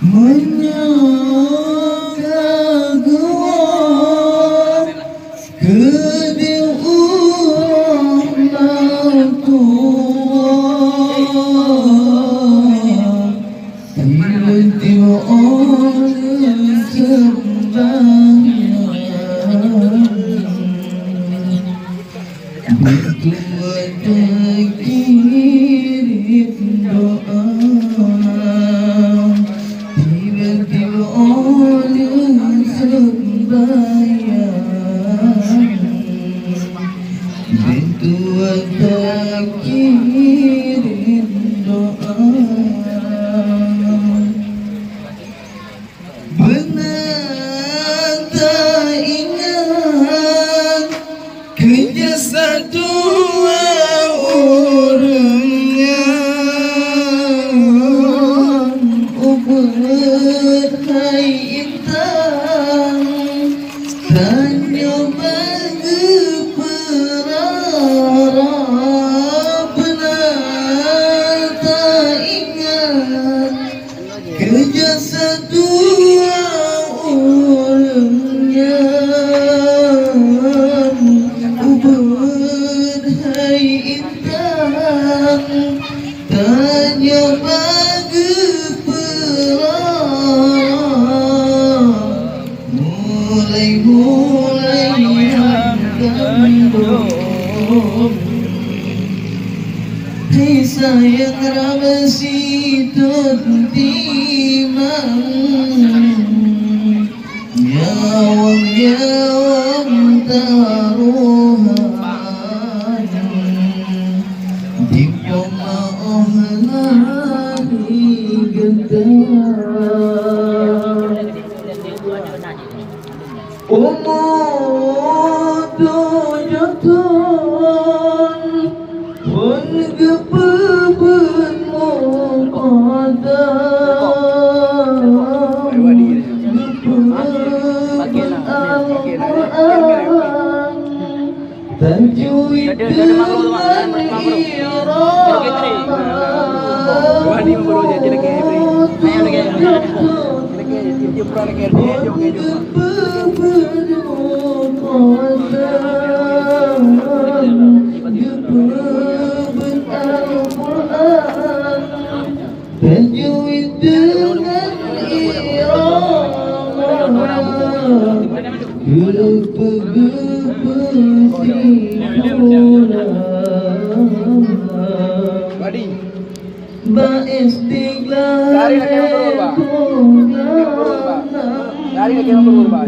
menyangka gua kedua orang tua tiba-tiba orang sembahyang berdua tak kirim doa tiba-tiba orang sembahyang berdua tak kirim doa. Benar tak ingat kerja dua orangnya berhai intan tanya bagi perara. Benar tak ingat kerja dua orangnya berhai intan tanya bagi perara. Mulai gandum hei sayang ramasi timang nyawang taruhan di pemaoh lari gendang umur 7 tahun pun kepepen tajwid dengan Ba istighlar dari lagi yang berubah.